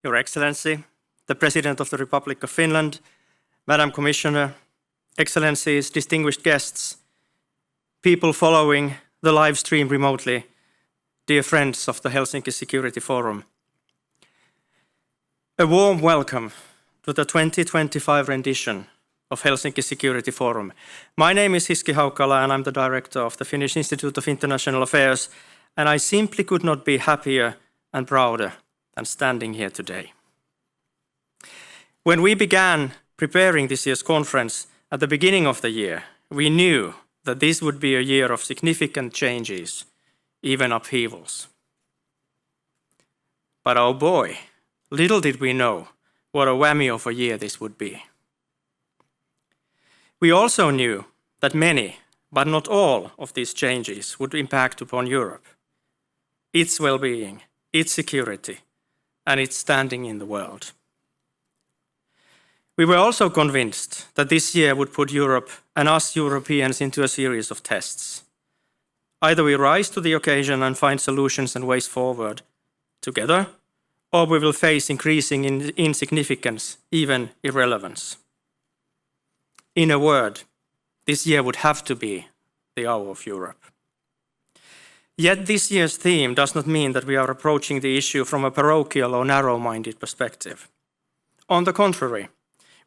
Your Excellency, the President of the Republic of Finland, Madam Commissioner, Excellencies, distinguished guests, people following the live stream remotely, dear friends of the Helsinki Security Forum. A warm welcome to the 2025 rendition of Helsinki Security Forum. My name is Hiski, Haukkala, and I'm the director of the Finnish Institute of International Affairs, and I simply could not be happier and prouder than standing here today. When we began preparing this year's conference at the beginning of the year, we knew that this would be a year of significant changes, even upheavals. But oh boy, little did we know what a whammy of a year this would be. We also knew that many, but not all, of these changes would impact upon Europe, its well-being, its security, and its standing in the world. We were also convinced that this year would put Europe and us Europeans into a series of tests. Either we rise to the occasion and find solutions and ways forward together, or we will face increasing insignificance, even irrelevance. In a word, this year would have to be the hour of Europe. Yet this year's theme does not mean that we are approaching the issue from a parochial or narrow-minded perspective. On the contrary,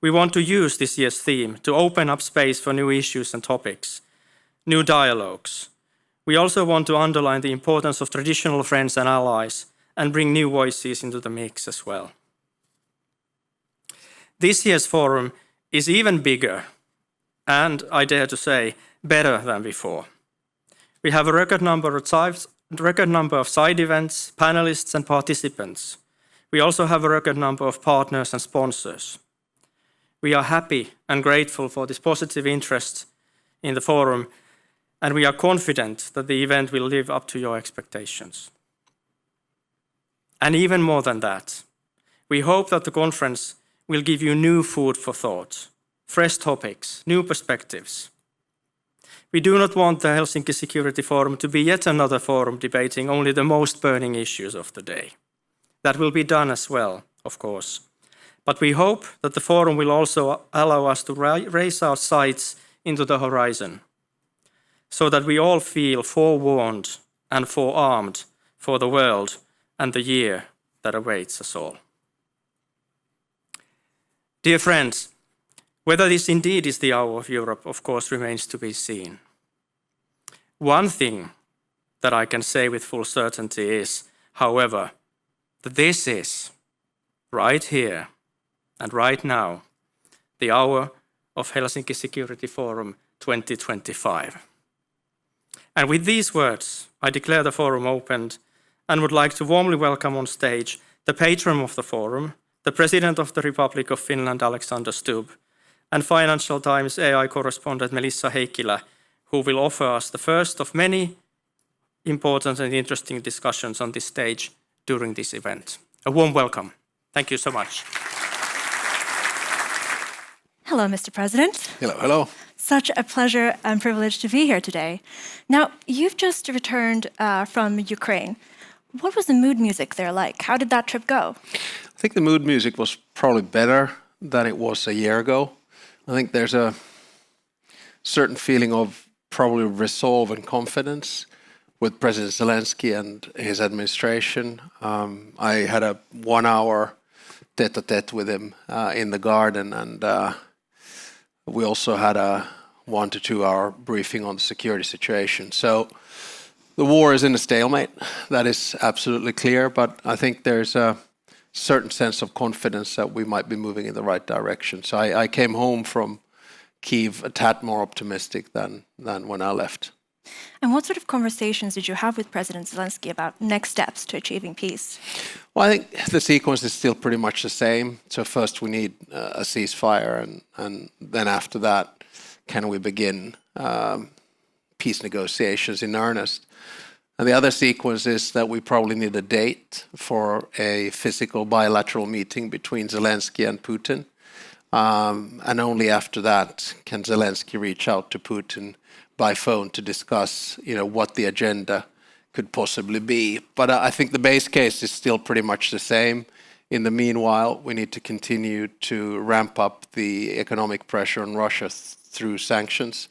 we want to use this year's theme to open up space for new issues and topics, new dialogues. We also want to underline the importance of traditional friends and allies and bring new voices into the mix as well. This year's forum is even bigger and, I dare to say, better than before. We have a record number of side events, panelists and participants. We also have a record number of partners and sponsors. We are happy and grateful for this positive interest in the forum, and we are confident that the event will live up to your expectations. And even more than that, we hope that the conference will give you new food for thought, fresh topics, new perspectives. We do not want the Helsinki Security Forum to be yet another forum debating only the most burning issues of the day. That will be done as well, of course. But we hope that the forum will also allow us to raise our sights into the horizon, so that we all feel forewarned and forearmed for the world and the year that awaits us all. Dear friends, whether this indeed is the hour of Europe, of course, remains to be seen. One thing that I can say with full certainty is, however, that this is, right here and right now, the hour of Helsinki Security Forum 2025. And with these words, I declare the forum opened and would like to warmly welcome on stage the patron of the forum, the President of the Republic of Finland, President Stubb, and Financial Times AI correspondent Heikkilä, who will offer us the first of many important and interesting discussions on this stage during this event. A warm welcome. Thank you so much. Hello, Mr. President. Hello, hello. Such a pleasure and privilege to be here today. Now, you've just returned from Ukraine. What was the mood music there like? How did that trip go? I think the mood music was probably better than it was a year ago. I think there's a certain feeling of probably resolve and confidence with President Zelensky and his administration. I had a 1 hour tete-a-tete with him in the garden, and we also had a 1 to 2 hour briefing on the security situation. So the war is in a stalemate, that is absolutely clear, but I think there's a certain sense of confidence that we might be moving in the right direction. So I came home from Kyiv a tad more optimistic than when I left. And what sort of conversations did you have with President Zelensky about next steps to achieving peace? Well, I think the sequence is still pretty much the same. So first we need a ceasefire, and then after that, can we begin peace negotiations in earnest? And the other sequence is that we probably need a date for a physical bilateral meeting between Zelensky and Putin. And only after that can Zelensky reach out to Putin by phone to discuss, what the agenda could possibly be. But I think the base case is still pretty much the same. In the meanwhile, we need to continue to ramp up the economic pressure on Russia through sanctions,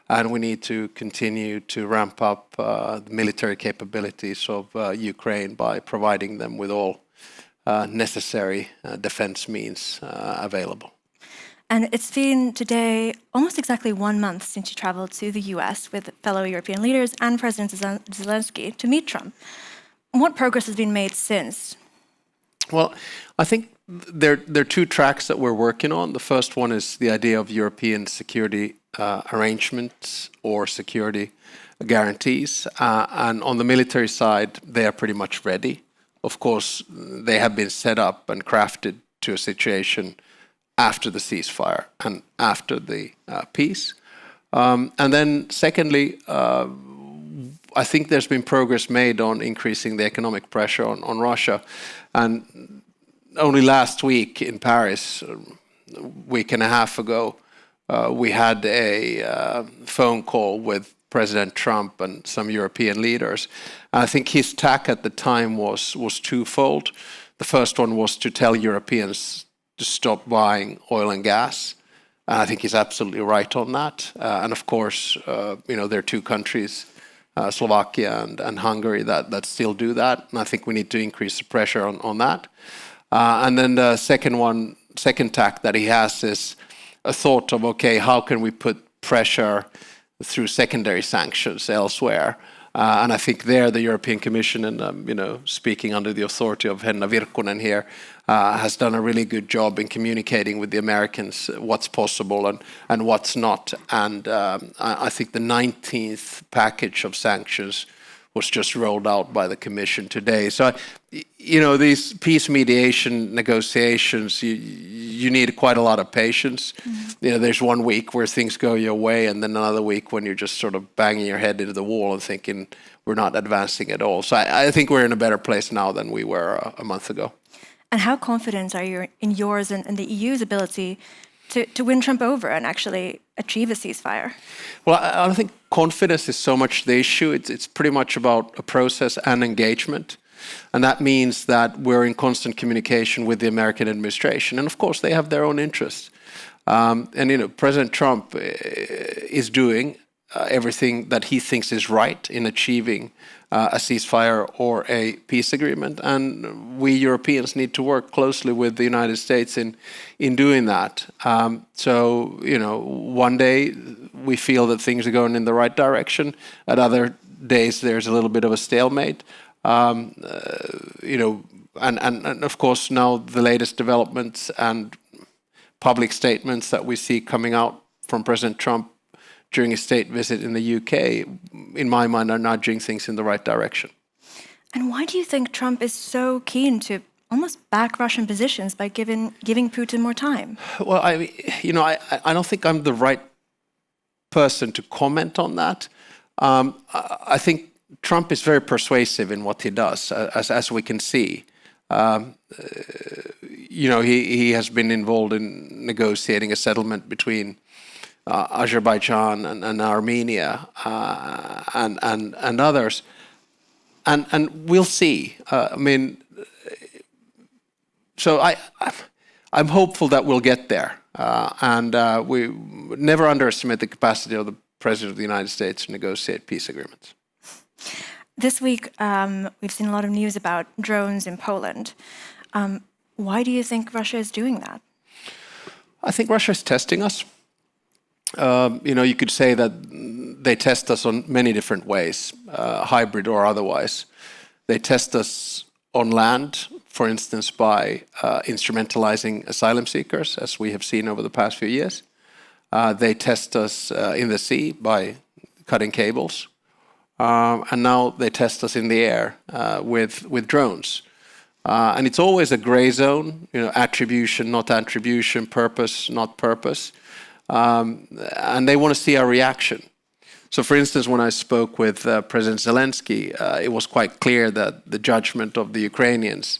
and we need to continue to ramp up the military capabilities of Ukraine by providing them with all necessary defense means available. And it's been today almost exactly 1 month since you traveled to the US with fellow European leaders and President Zelensky to meet Trump. What progress has been made since? Well, I think there are two tracks that we're working on. The first one is the idea of European security arrangements or security guarantees. And on the military side, they are pretty much ready. Of course, they have been set up and crafted to a situation after the ceasefire and after the peace. And then secondly, I think there's been progress made on increasing the economic pressure on Russia. And only last week in Paris, a week and a half ago, we had a phone call with President Trump and some European leaders. And I think his tack at the time was twofold. The first one was to tell Europeans to stop buying oil and gas. And I think he's absolutely right on that. And of course, there are two countries, Slovakia and Hungary, that still do that. And I think we need to increase the pressure on that. And then the second tack that he has is a thought of, okay, how can we put pressure through secondary sanctions elsewhere? And I think there the European Commission, and speaking under the authority of Henna Virkkunen here, has done a really good job in communicating with the Americans what's possible and what's not. And I think the 19th package of sanctions was just rolled out by the Commission today. So, these peace mediation negotiations, you need quite a lot of patience. There's 1 week where things go your way, and then another week when you're just sort of banging your head into the wall and thinking we're not advancing at all. So I think we're in a better place now than we were a month ago. And how confident are you in yours and the EU's ability to win Trump over and actually achieve a ceasefire? Well, I don't think confidence is so much the issue. It's pretty much about a process and engagement. And that means that we're in constant communication with the American administration. And of course, they have their own interests. President Trump is doing everything that he thinks is right in achieving a ceasefire or a peace agreement. And we Europeans need to work closely with the United States in doing that. One day we feel that things are going in the right direction. At other days, there's a little bit of a stalemate. And of course, now the latest developments and public statements that we see coming out from President Trump during a state visit in the UK, in my mind, are nudging things in the right direction. And why do you think Trump is so keen to almost back Russian positions by giving Putin more time? Well, I don't think I'm the right person to comment on that. I think Trump is very persuasive in what he does, as we can see. He has been involved in negotiating a settlement between Azerbaijan and Armenia and others, and we'll see. I'm hopeful that we'll get there, and we never underestimate the capacity of the President of the United States to negotiate peace agreements. This week, we've seen a lot of news about drones in Poland. Why do you think Russia is doing that? I think Russia is testing us. You could say that they test us on many different ways, hybrid or otherwise. They test us on land, for instance, by instrumentalizing asylum seekers, as we have seen over the past few years. They test us in the sea by cutting cables. And now they test us in the air with drones. And it's always a gray zone, attribution, not attribution, purpose, not purpose. And they want to see our reaction. So, for instance, when I spoke with President Zelensky, it was quite clear that the judgment of the Ukrainians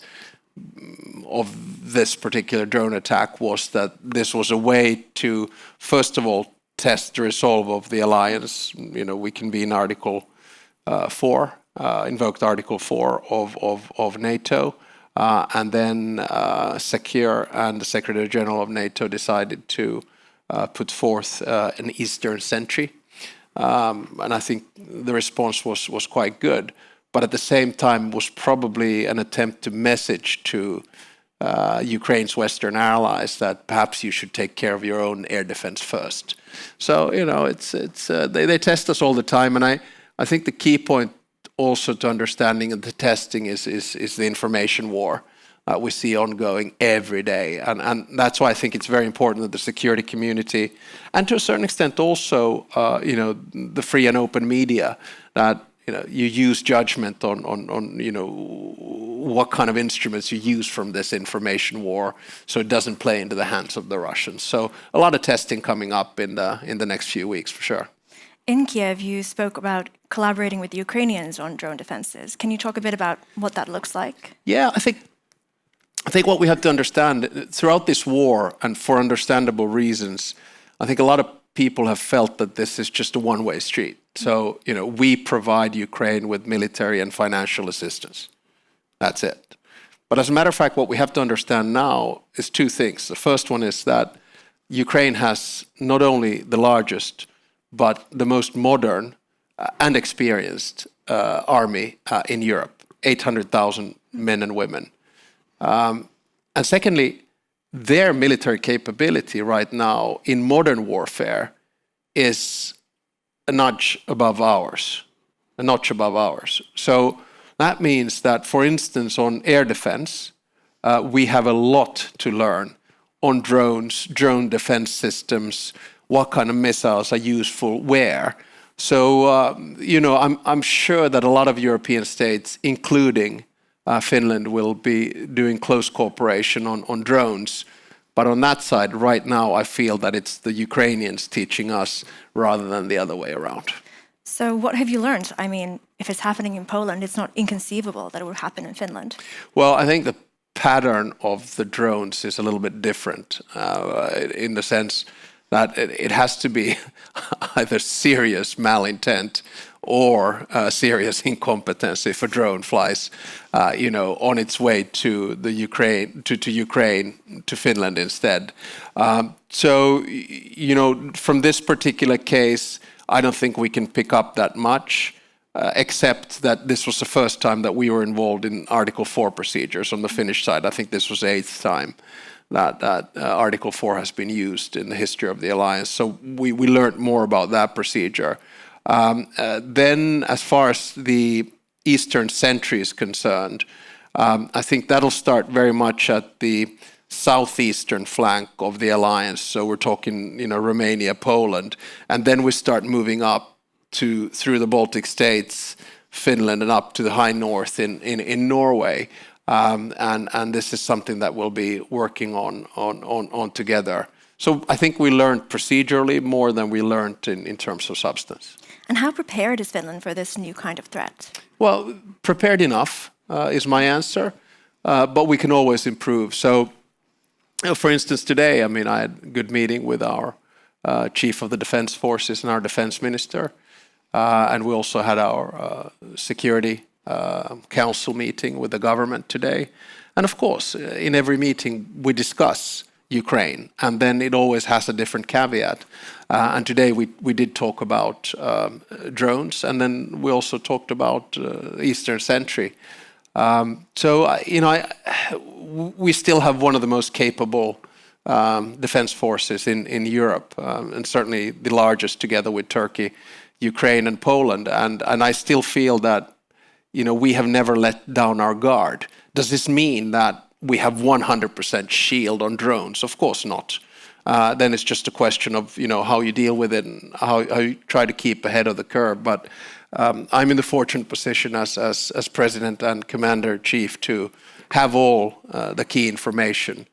of this particular drone attack was that this was a way to, first of all, test the resolve of the alliance. We can be in Article 4, invoked Article 4 of NATO. And then Secure and the Secretary General of NATO decided to put forth an Eastern sentry. And I think the response was quite good. But at the same time, was probably an attempt to message to Ukraine's Western allies that perhaps you should take care of your own air defense first. So, you know, they test us all the time. And I think the key point also to understanding of the testing is the information war we see ongoing every day. And that's why I think it's very important that the security community, and to a certain extent also, you know, the free and open media, that, you know, you use judgment on you know, what kind of instruments you use from this information war, so it doesn't play into the hands of the Russians. So a lot of testing coming up in the next few weeks for sure. In Kiev, you spoke about collaborating with the Ukrainians on drone defenses. Can you talk a bit about what that looks like? Yeah, I think what we have to understand throughout this war, and for understandable reasons, I think a lot of people have felt that this is just a one-way street. So, you know, we provide Ukraine with military and financial assistance. That's it. But as a matter of fact, what we have to understand now is two things. The first one is that Ukraine has not only the largest, but the most modern and experienced army in Europe, 800,000 men and women. And secondly, their military capability right now in modern warfare is a notch above ours. So that means that, for instance, on air defense, we have a lot to learn on drones, drone defense systems, what kind of missiles are useful where. So, you know, I'm sure that a lot of European states, including Finland, will be doing close cooperation on drones. But on that side, right now, I feel that it's the Ukrainians teaching us rather than the other way around. So what have you learned? I mean, if it's happening in Poland, it's not inconceivable that it would happen in Finland. Well, I think the pattern of the drones is a little bit different in the sense that it has to be either serious malintent or serious incompetence if a drone flies, you know, on its way to the Ukraine, to Finland instead. So, you know, from this particular case, I don't think we can pick up that much, except that this was the first time that we were involved in Article 4 procedures on the Finnish side. I think this was the 8th time that Article 4 has been used in the history of the alliance. So we learned more about that procedure. Then, as far as the Eastern Sentry is concerned, I think that'll start very much at the southeastern flank of the alliance. So we're talking, you know, Romania, Poland, and then we start moving up through the Baltic states, Finland, and up to the high north in Norway. And this is something that we'll be working on together. So I think we learned procedurally more than we learned in terms of substance. And how prepared is Finland for this new kind of threat? Well, prepared enough is my answer, but we can always improve. So, for instance, today, I mean, I had a good meeting with our Chief of the Defense Forces and our Defense Minister, and we also had our Security Council meeting with the government today. And of course, in every meeting, we discuss Ukraine, and then it always has a different caveat. And today we did talk about drones, and then we also talked about Eastern Sentry. So, you know, we still have one of the most capable defense forces in Europe, and certainly the largest together with Turkey, Ukraine, and Poland. And I still feel that, you know, we have never let down our guard. Does this mean that we have 100% shield on drones? Of course not. Then it's just a question of, you know, how you deal with it and how you try to keep ahead of the curve. But I'm in the fortunate position as President and Commander-in-Chief to have all the key information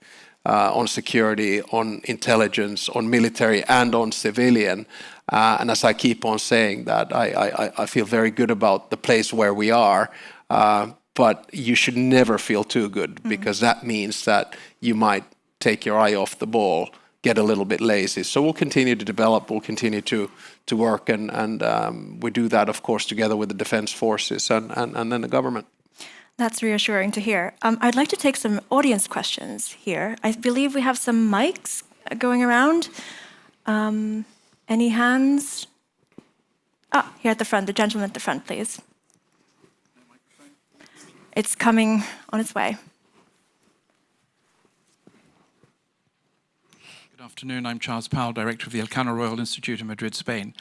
on security, on intelligence, on military, and on civilian. And as I keep on saying that, I feel very good about the place where we are. But you should never feel too good, because that means that you might take your eye off the ball, get a little bit lazy. So we'll continue to develop, we'll continue to work, and we do that, of course, together with the defense forces and then the government. That's reassuring to hear. I'd like to take some audience questions here. I believe we have some mics going around. Any hands? Here at the front, the gentleman at the front, please. It's coming on its way. Good afternoon. I'm Charles Powell, Director of the Elcano Royal Institute in Madrid, Spain.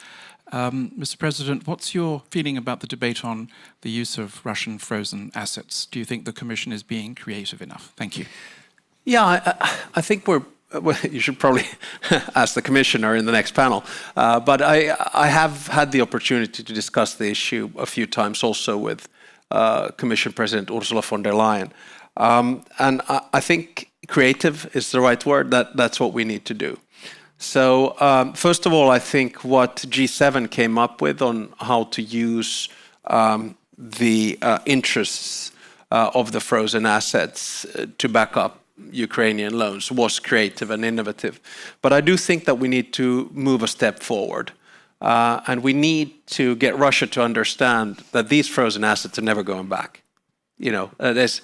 Mr. President, what's your feeling about the debate on the use of Russian frozen assets? Do you think the Commission is being creative enough? Thank you. Yeah, I think well, you should probably ask the Commissioner in the next panel. But I have had the opportunity to discuss the issue a few times also with Commission President Ursula von der Leyen. And I think creative is the right word. That's what we need to do. So first of all, I think what G7 came up with on how to use the interests of the frozen assets to back up Ukrainian loans was creative and innovative. But I do think that we need to move a step forward. And we need to get Russia to understand that these frozen assets are never going back. You know, it's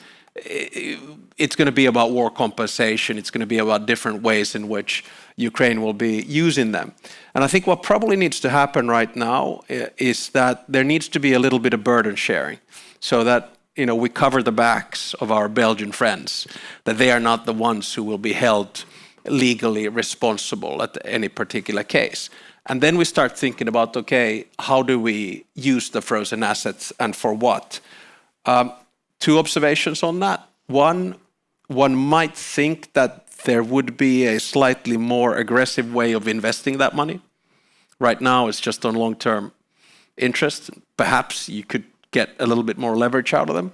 going to be about war compensation. It's going to be about different ways in which Ukraine will be using them. And I think what probably needs to happen right now is that there needs to be a little bit of burden sharing so that, you know, we cover the backs of our Belgian friends, that they are not the ones who will be held legally responsible at any particular case. And then we start thinking about, okay, how do we use the frozen assets and for what? Two observations on that. One might think that there would be a slightly more aggressive way of investing that money. Right now, it's just on long-term interest. Perhaps you could get a little bit more leverage out of them.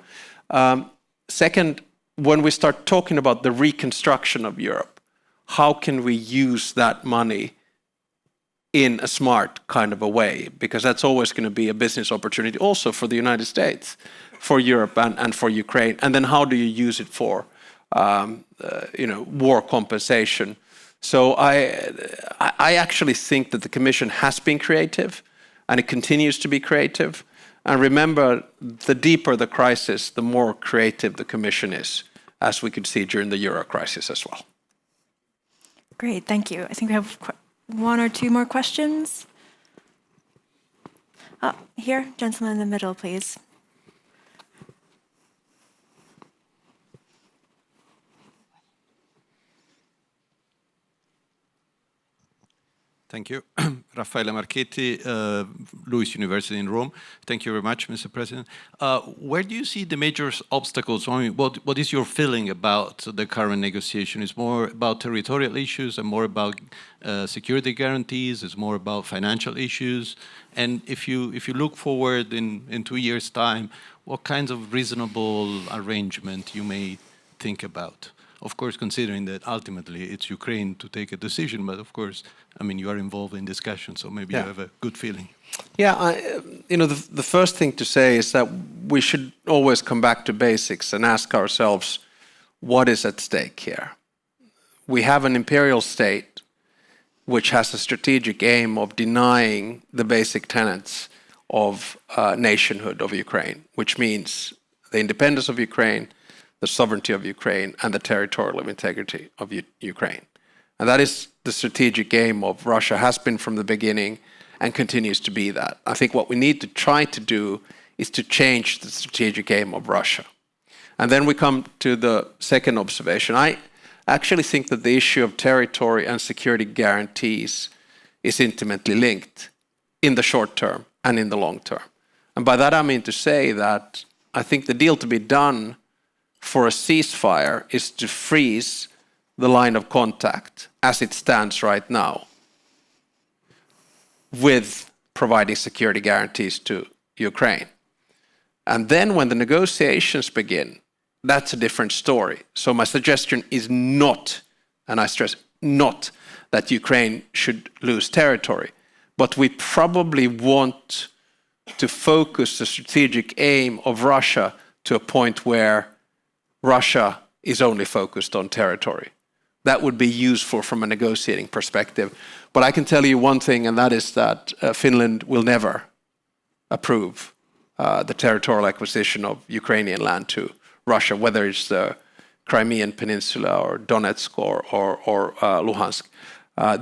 Second, when we start talking about the reconstruction of Europe, how can we use that money in a smart kind of a way? Because that's always going to be a business opportunity also for the United States, for Europe and for Ukraine. And then how do you use it for war compensation? So I actually think that the Commission has been creative and it continues to be creative. And remember, the deeper the crisis, the more creative the Commission is, as we could see during the Euro crisis as well. Great, thank you. I think we have one or two more questions. Here, gentleman in the middle, please. Thank you. Raffaele Marchetti, Lewis University in Rome. Thank you very much, Mr. President. Where do you see the major obstacles? I mean, what is your feeling about the current negotiation? Is more about territorial issues and more about security guarantees? Is more about financial issues? And if you look forward in 2 years' time, what kinds of reasonable arrangement you may think about? Of course, considering that ultimately it's Ukraine to take a decision, but of course, I mean, you are involved in discussions, so maybe you have a good feeling. Yeah, the first thing to say is that we should always come back to basics and ask ourselves, what is at stake here? We have an imperial state which has a strategic aim of denying the basic tenets of nationhood of Ukraine, which means the independence of Ukraine, the sovereignty of Ukraine, and the territorial integrity of Ukraine. And that is the strategic aim of Russia, has been from the beginning and continues to be that. I think what we need to try to do is to change the strategic aim of Russia. And then we come to the second observation. I actually think that the issue of territory and security guarantees is intimately linked in the short term and in the long term. And by that I mean to say that I think the deal to be done for a ceasefire is to freeze the line of contact as it stands right now, with providing security guarantees to Ukraine. And then when the negotiations begin, that's a different story. So my suggestion is not, and I stress not, that Ukraine should lose territory, but we probably want to focus the strategic aim of Russia to a point where Russia is only focused on territory. That would be useful from a negotiating perspective. But I can tell you one thing, and that is that Finland will never approve the territorial acquisition of Ukrainian land to Russia, whether it's the Crimean Peninsula or Donetsk or Luhansk.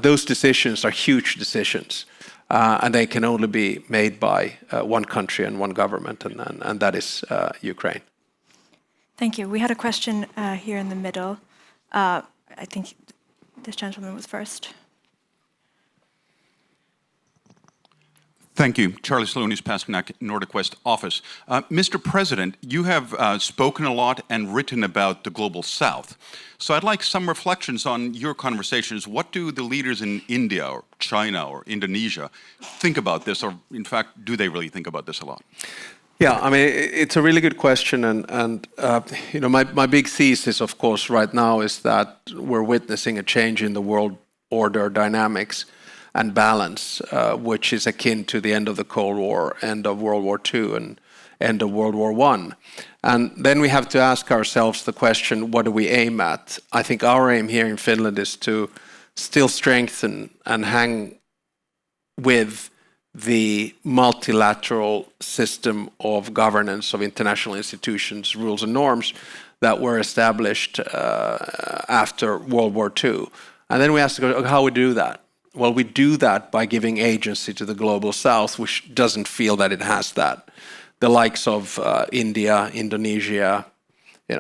Those decisions are huge decisions, and they can only be made by one country and one government, and that is Ukraine. Thank you. We had a question here in the middle. I think this gentleman was first. Thank you. Charlie Slunis, Pasternak, Nordic West office. Mr. President, you have spoken a lot and written about the global south. So I'd like some reflections on your conversations. What do the leaders in India or China or Indonesia think about this? Or in fact, do they really think about this a lot? Yeah, I mean, it's a really good question. And you know, my big thesis, of course, right now is that we're witnessing a change in the world order dynamics and balance, which is akin to the end of the Cold War, end of World War II, and end of World War I. And then we have to ask ourselves the question, what do we aim at? I think our aim here in Finland is to still strengthen and hang with the multilateral system of governance of international institutions, rules and norms that were established after World War II. And then we ask how we do that. Well, we do that by giving agency to the global south, which doesn't feel that it has that. The likes of India, Indonesia,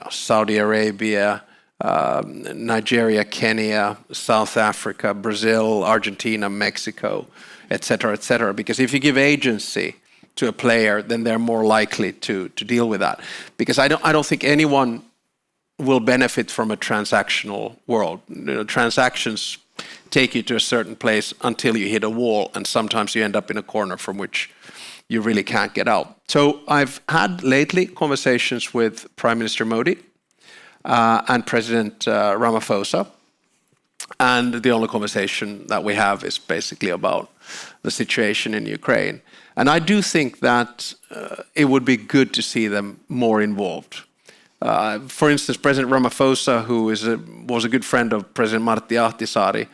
Saudi Arabia, Nigeria, Kenya, South Africa, Brazil, Argentina, Mexico, etc., etc. Because if you give agency to a player, then they're more likely to deal with that. Because I don't think anyone will benefit from a transactional world. Transactions take you to a certain place until you hit a wall, and sometimes you end up in a corner from which you really can't get out. So I've had lately conversations with Prime Minister Modi and President Ramaphosa, and the only conversation that we have is basically about the situation in Ukraine. And I do think that it would be good to see them more involved. For instance, President Ramaphosa, who was a good friend of President Martti Ahtisaari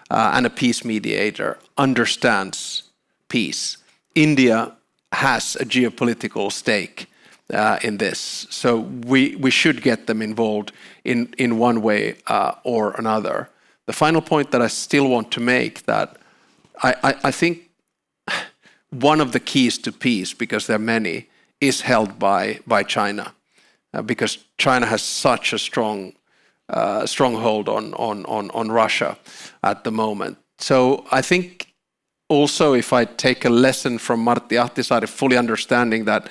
and a peace mediator, understands peace. India has a geopolitical stake in this, so we should get them involved in one way or another. The final point that I still want to make, that I think one of the keys to peace, because there are many, is held by China. Because China has such a stronghold on Russia at the moment. So I think also, if I take a lesson from Martti Ahtisaari, fully understanding that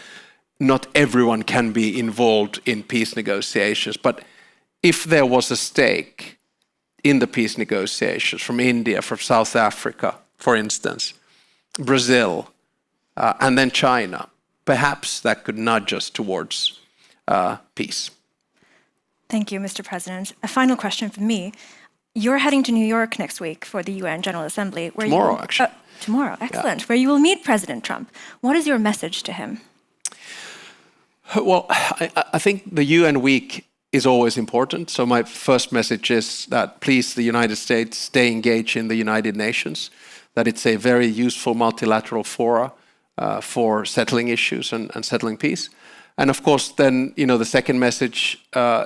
not everyone can be involved in peace negotiations, but if there was a stake in the peace negotiations from India, from South Africa, for instance, Brazil, and then China, perhaps that could nudge us towards peace. Thank you, Mr. President. A final question from me. You're heading to New York next week for the UN General Assembly. Tomorrow, actually. Tomorrow, excellent. Yeah. Where you will meet President Trump. What is your message to him? Well, I think the UN week is always important. So my first message is that please, the United States, stay engaged in the United Nations, that it's a very useful multilateral fora for settling issues and settling peace. And of course, then, the second message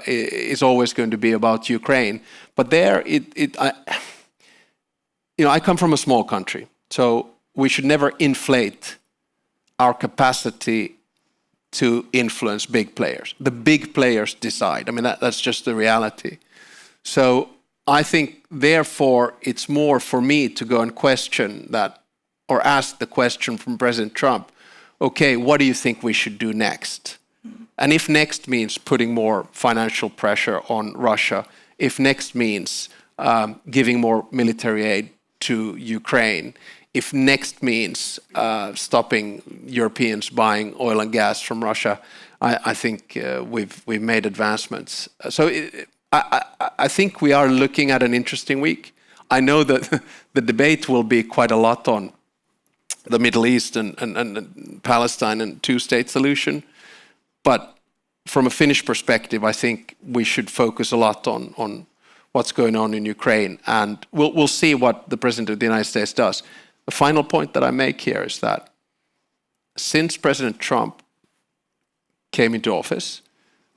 is always going to be about Ukraine. But there, I come from a small country, so we should never inflate our capacity to influence big players. The big players decide. I mean, that's just the reality. So I think, therefore, it's more for me to go and question that, or ask the question from President Trump, okay, what do you think we should do next? And if next means putting more financial pressure on Russia, if next means giving more military aid to Ukraine, if next means stopping Europeans buying oil and gas from Russia, I think we've made advancements. So I think we are looking at an interesting week. I know that the debate will be quite a lot on the Middle East and Palestine and two-state solution. But from a Finnish perspective, I think we should focus a lot on what's going on in Ukraine. And we'll see what the President of the United States does. The final point that I make here is that since President Trump came into office,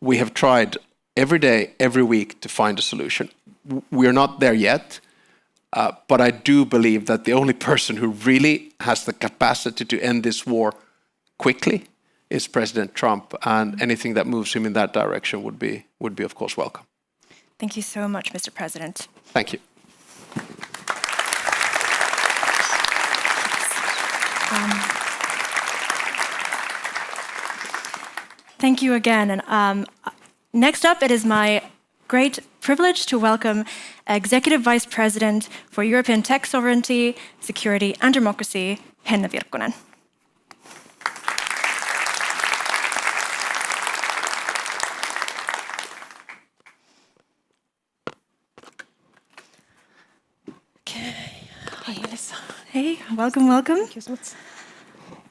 we have tried every day, every week to find a solution. We are not there yet, but I do believe that the only person who really has the capacity to end this war quickly is President Trump, and anything that moves him in that direction would be of course welcome. Thank you so much, Mr. President. Thank you. Thank you again. And next up, it is my great privilege to welcome Executive Vice President for European Tech Sovereignty, Security and Democracy, Henna Virkkunen. Hey, welcome, welcome. Thank you so much.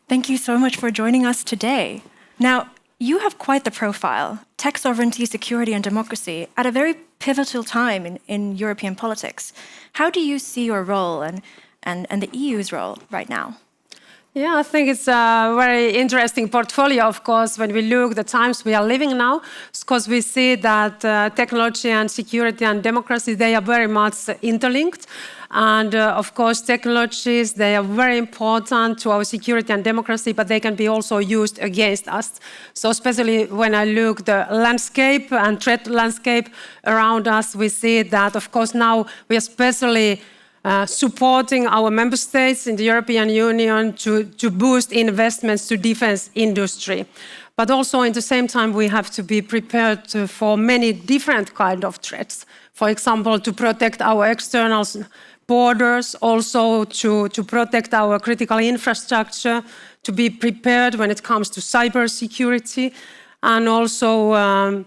Thank you so much for joining us today. Now, you have quite the profile, tech sovereignty, security and democracy, at a very pivotal time in European politics. How do you see your role and the EU's role right now? Yeah, I think it's a very interesting portfolio, of course, when we look at the times we are living now, because we see that technology and security and democracy, they are very much interlinked. And of course, technologies, they are very important to our security and democracy, but they can be also used against us. So especially when I look the landscape and threat landscape around us, we see that, of course, now we are especially supporting our member states in the European Union to boost investments to defense industry. But also at the same time, we have to be prepared for many different kinds of threats. For example, to protect our external borders, also to protect our critical infrastructure, to be prepared when it comes to cybersecurity, and also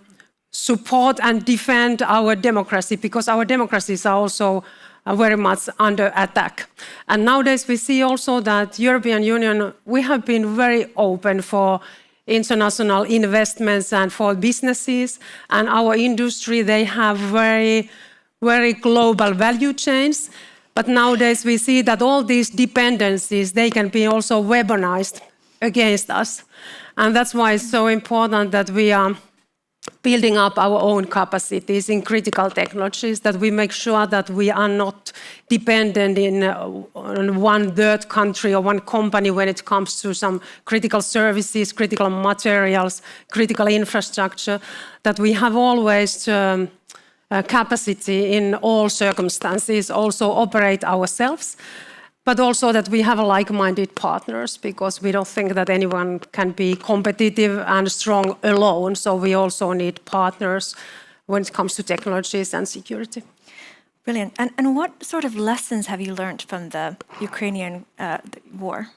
support and defend our democracy, because our democracies are also very much under attack. And nowadays we see also that European Union, we have been very open for international investments and for businesses, and our industry, they have very, very global value chains. But nowadays we see that all these dependencies, they can be also weaponized against us. And that's why it's so important that we are building up our own capacities in critical technologies, that we make sure that we are not dependent on one third country or one company when it comes to some critical services, critical materials, critical infrastructure, that we have always capacity in all circumstances, also operate ourselves, but also that we have like-minded partners, because we don't think that anyone can be competitive and strong alone. So we also need partners when it comes to technologies and security. Brilliant. And what sort of lessons have you learned from the Ukrainian war?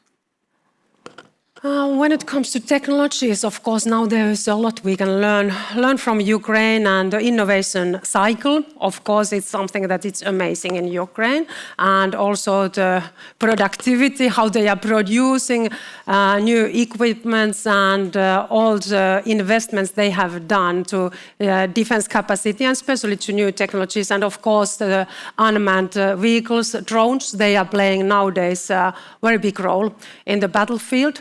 When it comes to technologies, of course, now there is a lot we can learn from Ukraine and the innovation cycle. Of course, it's something that is amazing in Ukraine, and also the productivity, how they are producing new equipments and all the investments they have done to defense capacity, and especially to new technologies. And of course, the unmanned vehicles, drones, they are playing nowadays a very big role in the battlefield.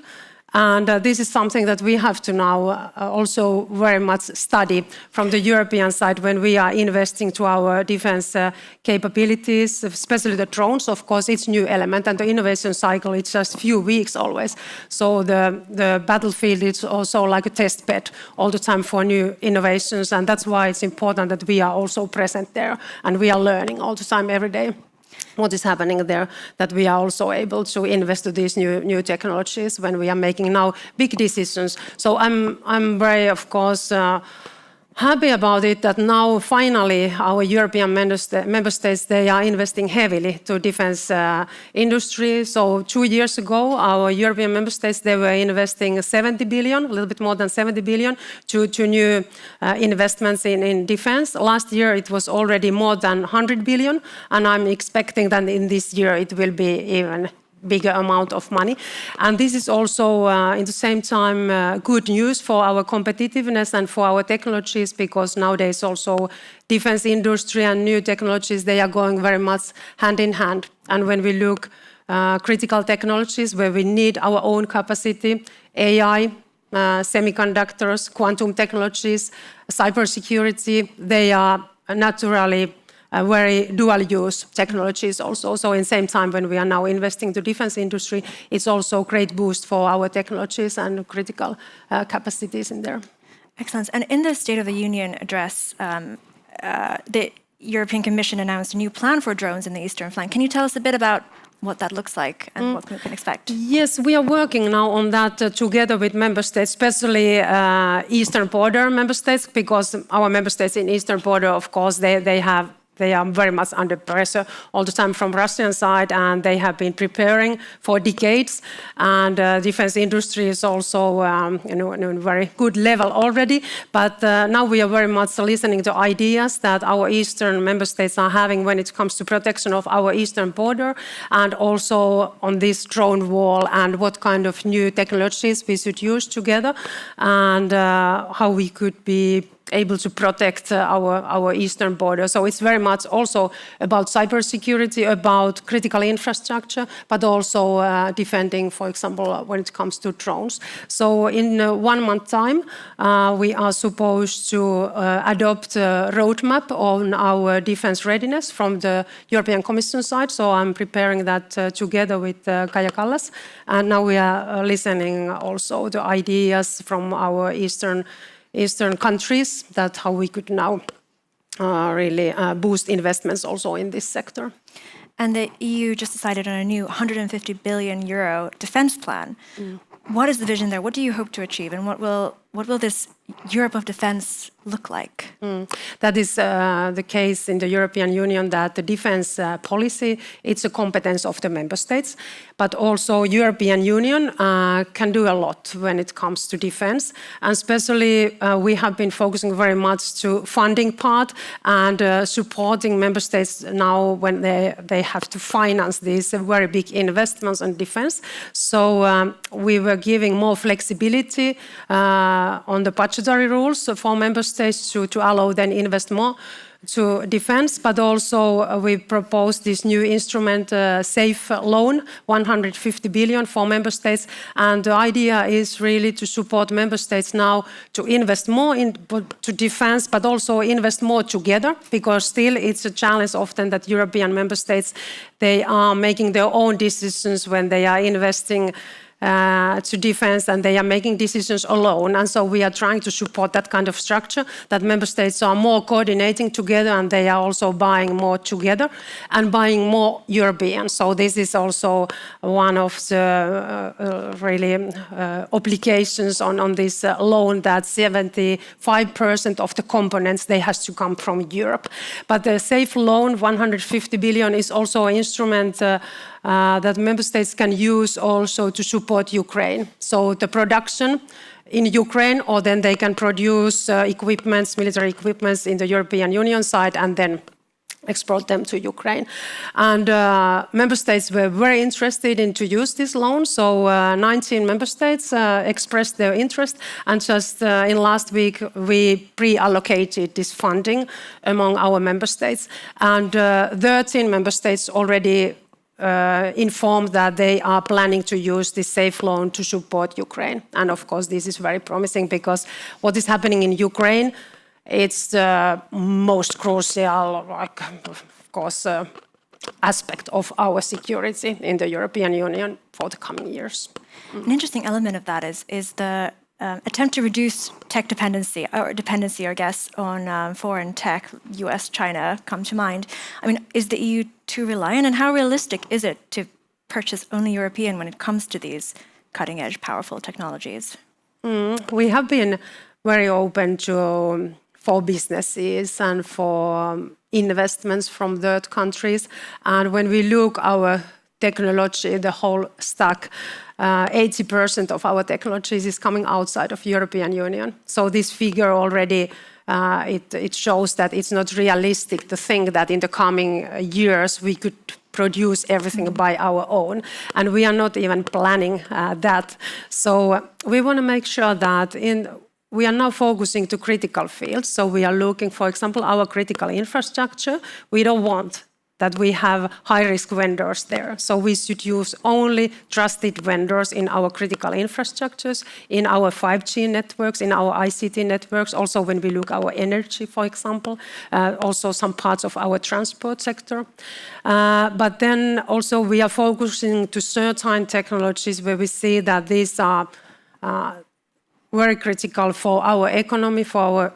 And this is something that we have to now also very much study from the European side when we are investing to our defense capabilities, especially the drones. Of course, it's a new element, and the innovation cycle, it's just a few weeks always. So the battlefield is also like a test bed all the time for new innovations, and that's why it's important that we are also present there, and we are learning all the time, every day, what is happening there, that we are also able to invest to these new technologies when we are making now big decisions. So I'm very, of course, happy about it that now finally our European member states, they are investing heavily to defense industry. So 2 years ago, our European member states, they were investing 70 billion, a little bit more than 70 billion to new investments in defense. Last year, it was already more than 100 billion. And I'm expecting that in this year, it will be even bigger amount of money. And this is also, in the same time, good news for our competitiveness and for our technologies, because nowadays also defense industry and new technologies, they are going very much hand in hand. And when we look critical technologies where we need our own capacity, AI, semiconductors, quantum technologies, cybersecurity, they are naturally very dual-use technologies also. So in the same time, when we are now investing to defense industry, it's also a great boost for our technologies and critical capacities in there. Excellent. And in the State of the Union address, the European Commission announced a new plan for drones in the eastern flank. Can you tell us a bit about what that looks like and what we can expect? Yes, we are working now on that together with member states, especially eastern border member states, because our member states in eastern border, of course, they are very much under pressure all the time from Russian side, and they have been preparing for decades. And defense industry is also in a very good level already. But now we are very much listening to ideas that our eastern member states are having when it comes to protection of our eastern border, and also on this drone wall, and what kind of new technologies we should use together, and how we could be able to protect our eastern border. So it's very much also about cybersecurity, about critical infrastructure, but also defending, for example, when it comes to drones. So in 1 month time, we are supposed to adopt a roadmap on our defense readiness from the European Commission side. So I'm preparing that together with Kaja Kallas. And now we are listening also to ideas from our eastern countries, that how we could now really boost investments also in this sector. And the EU just decided on a new 150 billion euro defense plan. What is the vision there? What do you hope to achieve? And what will this Europe of defense look like? That is the case in the European Union, that the defense policy, it's a competence of the member states, but also European Union can do a lot when it comes to defense. And especially we have been focusing very much to funding part and supporting member states now when they have to finance these very big investments in defense. So we were giving more flexibility on the budgetary rules for member states to allow them invest more to defense, but also we proposed this new instrument, safe loan, 150 billion for member states. And the idea is really to support member states now to invest more to defense, but also invest more together, because still it's a challenge often that European member states, they are making their own decisions when they are investing to defense, and they are making decisions alone. And so we are trying to support that kind of structure, that member states are more coordinating together, and they are also buying more together and buying more European. So this is also one of the really obligations on this loan, that 75% of the components, they has to come from Europe. But the safe loan, 150 billion, is also an instrument that member states can use also to support Ukraine. So the production in Ukraine, or then they can produce equipments, military equipments in the European Union side, and then export them to Ukraine. And member states were very interested in to use this loan. So 19 member states expressed their interest, and just in last week we pre-allocated this funding among our member states. And 13 member states already informed that they are planning to use this safe loan to support Ukraine. And of course, this is very promising, because what is happening in Ukraine, it's the most crucial, of course, aspect of our security in the European Union for the coming years. An interesting element of that is the attempt to reduce tech dependency, I guess, on foreign tech. US, China come to mind. I mean, is the EU too reliant, and how realistic is it to purchase only European when it comes to these cutting-edge, powerful technologies? We have been very open for businesses and for investments from third countries. And when we look our technology, the whole stack, 80% of our technologies is coming outside of European Union. So this figure already, it shows that it's not realistic to think that in the coming years we could produce everything by our own. And we are not even planning that. So we want to make sure that we are now focusing to critical fields. So we are looking, for example, our critical infrastructure. We don't want that we have high-risk vendors there. So we should use only trusted vendors in our critical infrastructures, in our 5G networks, in our ICT networks, also when we look our energy, for example, also some parts of our transport sector. But then also we are focusing to certain technologies where we see that these are very critical for our economy, for our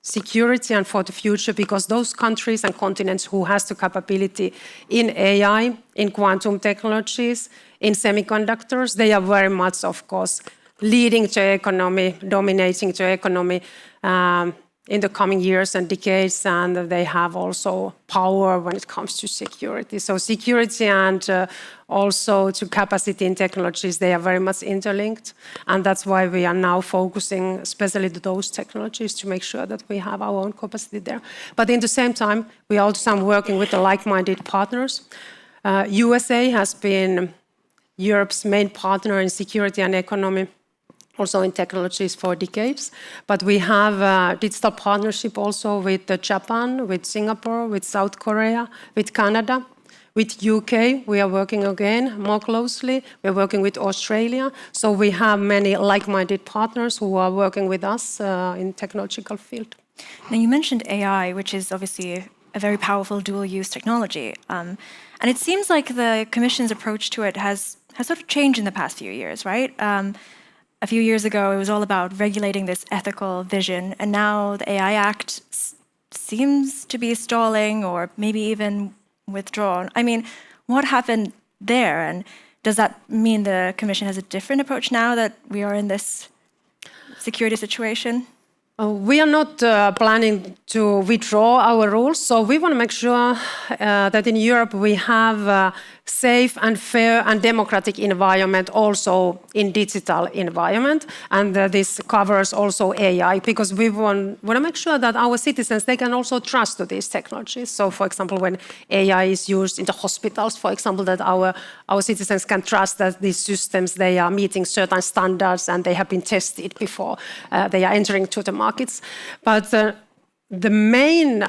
security and for the future, because those countries and continents who has the capability in AI, in quantum technologies, in semiconductors, they are very much, of course, leading the economy, dominating the economy in the coming years and decades, and they have also power when it comes to security. So security and also to capacity in technologies, they are very much interlinked, and that's why we are now focusing especially to those technologies to make sure that we have our own capacity there. But in the same time, we are also working with the like-minded partners. USA has been Europe's main partner in security and economy, also in technologies for decades. But we have a digital partnership also with Japan, with Singapore, with South Korea, with Canada. With UK, we are working again more closely. We're working with Australia. So we have many like-minded partners who are working with us in technological field. Now you mentioned AI, which is obviously a very powerful dual-use technology. And it seems like the Commission's approach to it has sort of changed in the past few years, right? A few years ago, it was all about regulating this ethical vision, and now the AI Act seems to be stalling or maybe even withdrawn. I mean, what happened there, and does that mean the Commission has a different approach now that we are in this security situation? We are not planning to withdraw our rules, so we want to make sure that in Europe we have a safe and fair and democratic environment also in digital environment, and this covers also AI, because we want to make sure that our citizens, they can also trust to these technologies. So for example, when AI is used in the hospitals, for example, that our citizens can trust that these systems, they are meeting certain standards and they have been tested before they are entering to the markets. But the main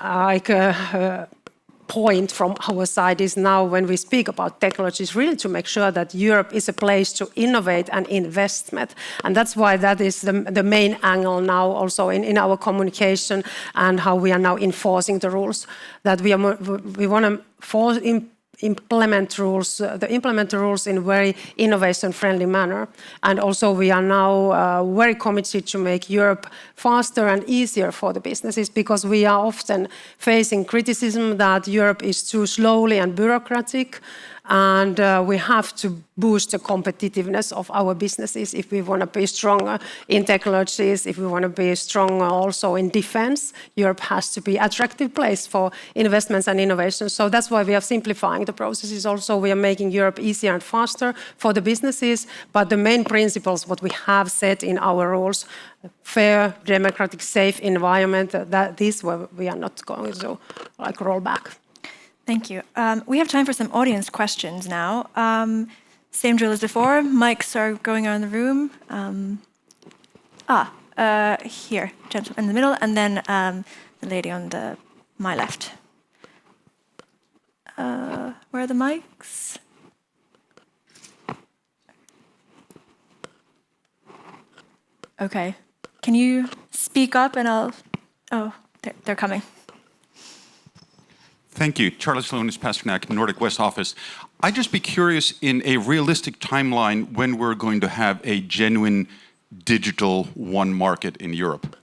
point from our side is now when we speak about technology is really to make sure that Europe is a place to innovate and investment. And that's why that is the main angle now also in our communication and how we are now enforcing the rules, that we want to implement the rules in a very innovation-friendly manner. And also we are now very committed to make Europe faster and easier for the businesses, because we are often facing criticism that Europe is too slowly and bureaucratic, and we have to boost the competitiveness of our businesses if we want to be stronger in technologies, if we want to be stronger also in defense. Europe has to be an attractive place for investments and innovations. So that's why we are simplifying the processes. Also, we are making Europe easier and faster for the businesses. But the main principles, what we have set in our rules, fair, democratic, safe environment, that these we are not going to roll back. Thank you. We have time for some audience questions now. Same drill as before. Mics are going around the room. Here, gentleman in the middle, and then the lady on my left. Where are the mics? Okay. Can you speak up and I'll... Oh, they're coming. Thank you. Charles Lunis Pasternak, Nordic West office. I'd just be curious, in a realistic timeline, when we're going to have a genuine digital one market in Europe?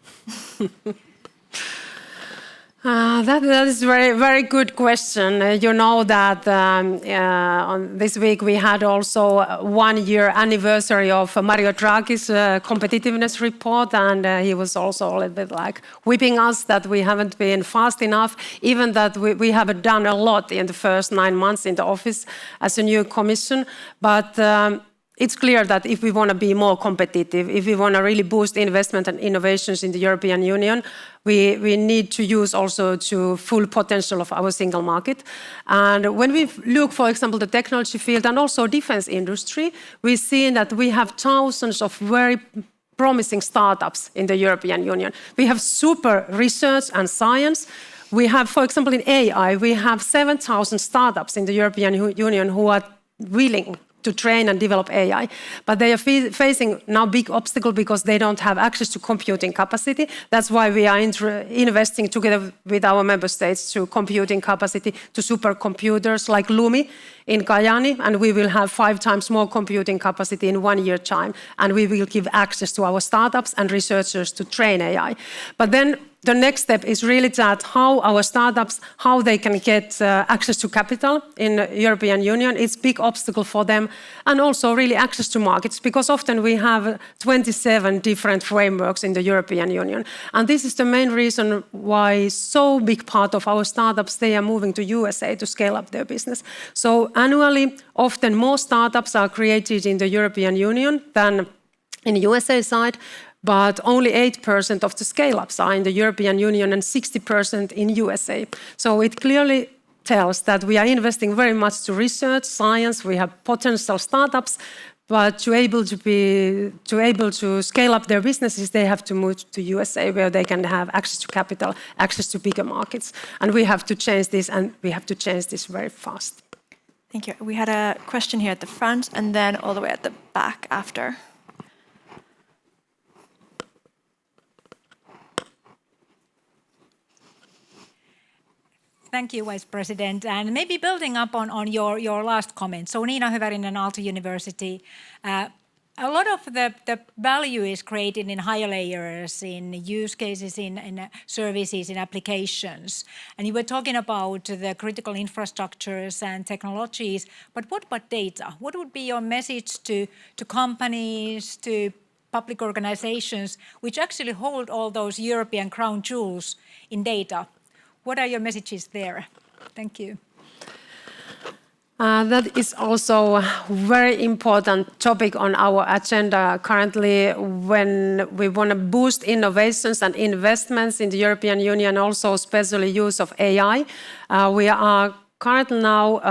That is a very, very good question. You know that on this week we had also a 1-year anniversary of Mario Draghi's competitiveness report, and he was also a little bit like whipping us that we haven't been fast enough, even that we have done a lot in the first 9 months in the office as a new commission. But it's clear that if we want to be more competitive, if we want to really boost investment and innovations in the European Union, we need to use also to full potential of our single market. And when we look, for example, the technology field and also defense industry, we see that we have thousands of very promising startups in the European Union. We have super research and science. We have, for example, in AI, we have 7,000 startups in the European Union who are willing to train and develop AI, but they are facing now big obstacle because they don't have access to computing capacity. That's why we are investing together with our member states to computing capacity to supercomputers like Lumi in Kajaani, and we will have 5 times more computing capacity in 1 year time, and we will give access to our startups and researchers to train AI. But then the next step is really that how our startups, how they can get access to capital in European Union. It's a big obstacle for them, and also really access to markets, because often we have 27 different frameworks in the European Union. And this is the main reason why so big part of our startups, they are moving to USA to scale up their business. So annually, often more startups are created in the European Union than in the USA side, but only 8% of the scale-ups are in the European Union and 60% in USA. So it clearly tells that we are investing very much to research, science, we have potential startups, but to able to scale up their businesses, they have to move to USA, where they can have access to capital, access to bigger markets. And we have to change this, and we have to change this very fast. Thank you. We had a question here at the front and then all the way at the back after. Thank you, Vice President. And maybe building up on your last comment. So Niina Hyvärinen, Aalto University. A lot of the value is created in higher layers, in use cases, in services, in applications. And you were talking about the critical infrastructures and technologies, but what about data? What would be your message to companies, to public organizations, which actually hold all those European crown jewels in data? What are your messages there? Thank you. That is also a very important topic on our agenda currently, when we want to boost innovations and investments in the European Union, also especially use of AI. We are currently now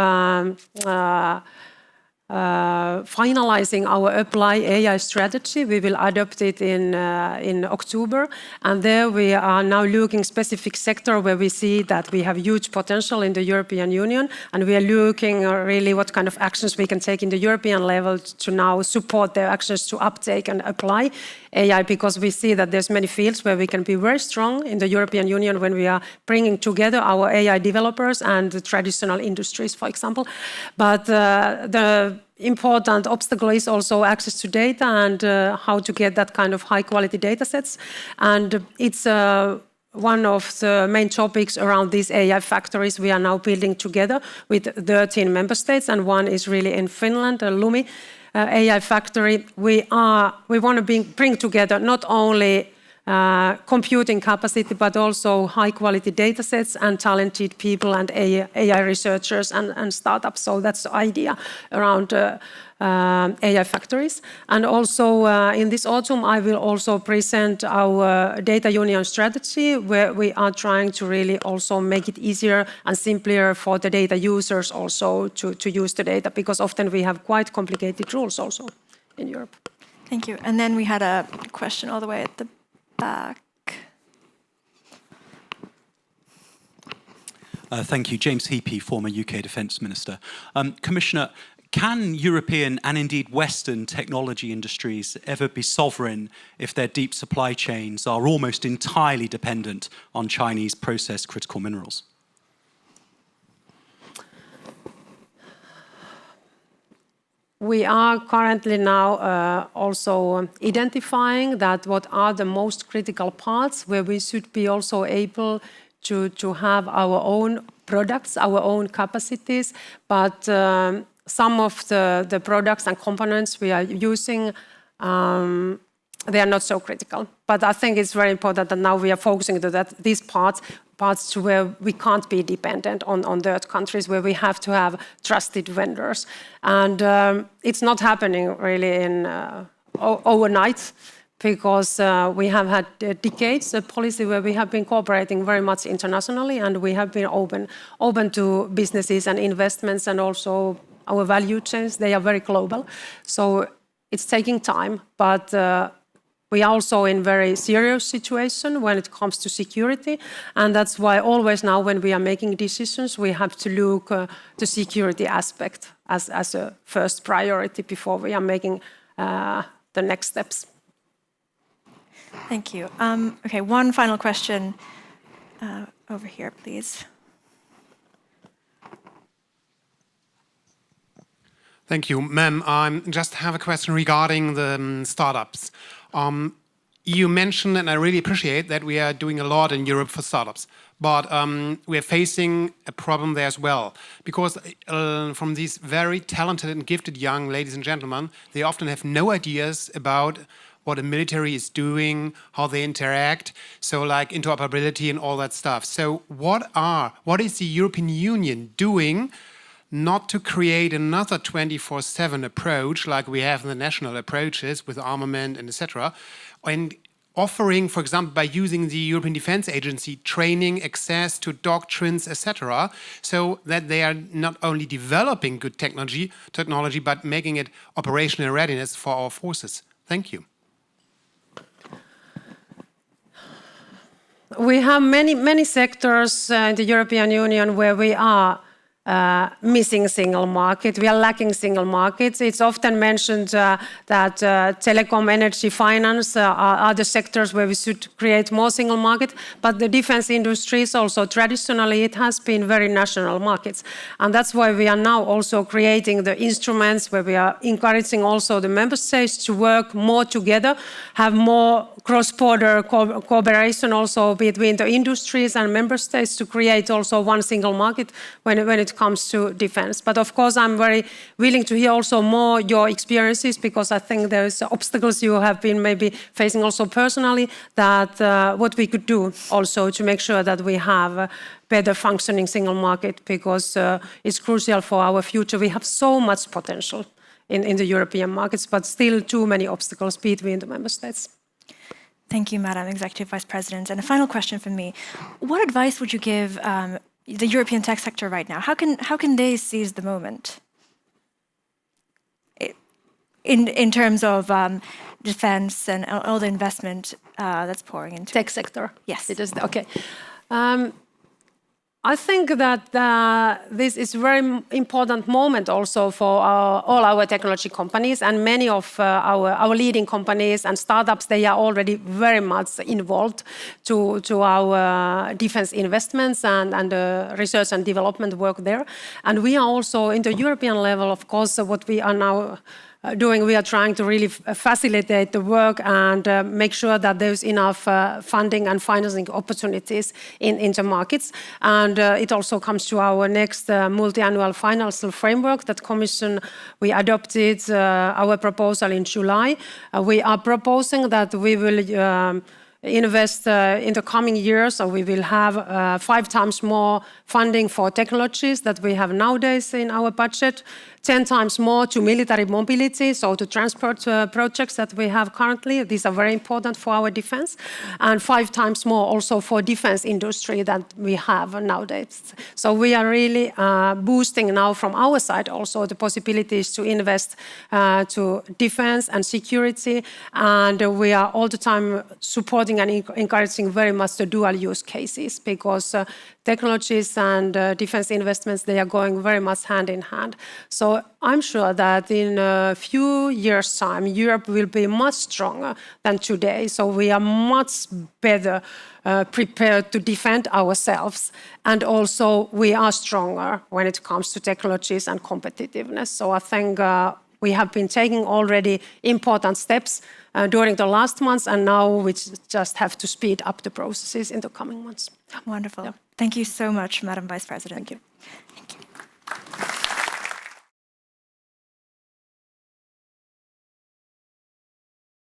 finalizing our Apply AI strategy. We will adopt it in October, and there we are now looking specific sector where we see that we have huge potential in the European Union, and we are looking really what kind of actions we can take in the European level to now support their actions to uptake and apply AI, because we see that there's many fields where we can be very strong in the European Union when we are bringing together our AI developers and the traditional industries, for example. But the important obstacle is also access to data and how to get that kind of high quality data sets. And it's one of the main topics around these AI factories we are now building together with 13 member states, and one is really in Finland, Lumi AI factory. We want to bring together not only computing capacity, but also high quality data sets and talented people and AI researchers and startups. So that's the idea around AI factories. And also in this autumn, I will also present our data union strategy, where we are trying to really also make it easier and simpler for the data users also to use the data, because often we have quite complicated rules also in Europe. Thank you. And then we had a question all the way at the back. Thank you. James Heapy, former UK Defence Minister. Commissioner, can European and indeed Western technology industries ever be sovereign if their deep supply chains are almost entirely dependent on Chinese processed critical minerals? We are currently now also identifying that what are the most critical parts where we should be also able to have our own products, our own capacities, but some of the products and components we are using, they are not so critical. But I think it's very important that now we are focusing on these parts to where we can't be dependent on third countries, where we have to have trusted vendors. And it's not happening really in overnight, because we have had decades of policy where we have been cooperating very much internationally, and we have been open to businesses and investments, and also our value chains, they are very global. So it's taking time, but We are also in very serious situation when it comes to security, and that's why always now when we are making decisions, we have to look the security aspect as a first priority before we are making the next steps. Thank you. Okay, one final question over here, please. Thank you, ma'am. I just have a question regarding the startups. You mentioned, and I really appreciate that we are doing a lot in Europe for startups, but we are facing a problem there as well, because from these very talented and gifted young ladies and gentlemen, they often have no ideas about what the military is doing, how they interact, so like interoperability and all that stuff. So what is the European Union doing not to create another 24/7 approach like we have in the national approaches with armament and etc., and offering, for example, by using the European Defence Agency, training, access to doctrines, etc., so that they are not only developing good technology, but making it operational readiness for our forces. Thank you. We have many sectors in the European Union where we are missing single market. We are lacking single markets. It's often mentioned that telecom, energy, finance are the sectors where we should create more single market. But the defense industries also traditionally it has been very national markets, and that's why we are now also creating the instruments where we are encouraging also the member states to work more together, have more cross-border cooperation also between the industries and member states to create also one single market when it comes to defense. But of course, I'm very willing to hear also more your experiences, because I think there's obstacles you have been maybe facing also personally, that what we could do also to make sure that we have a better functioning single market, because it's crucial for our future. We have so much potential in the European markets, but still too many obstacles between the member states. Thank you, Madam Executive Vice President. And a final question from me. What advice would you give the European tech sector right now? How can they seize the moment in terms of defense and all the investment that's pouring into tech sector? Yes. It is okay. I think that this is a very important moment also for all our technology companies, and many of our leading companies and startups, they are already very much involved to our defense investments and research and development work there. And we are also in the European level, of course, what we are now doing, we are trying to really facilitate the work and make sure that there's enough funding and financing opportunities in the markets. And it also comes to our next multi-annual financial framework that Commission, we adopted our proposal in July. We are proposing that we will invest in the coming years, so we will have 5 times more funding for technologies that we have nowadays in our budget, 10 times more to military mobility, so to transport projects that we have currently. These are very important for our defense, and 5 times more also for defense industry that we have nowadays. So we are really boosting now from our side also the possibilities to invest to defense and security, and we are all the time supporting and encouraging very much the dual use cases, because technologies and defense investments, they are going very much hand in hand. So I'm sure that in a few years' time, Europe will be much stronger than today. So we are much better prepared to defend ourselves. And also we are stronger when it comes to technologies and competitiveness. So I think we have been taking already important steps during the last months, and now we just have to speed up the processes in the coming months. Wonderful. Yeah. Thank you so much, Madam Vice President. Thank you.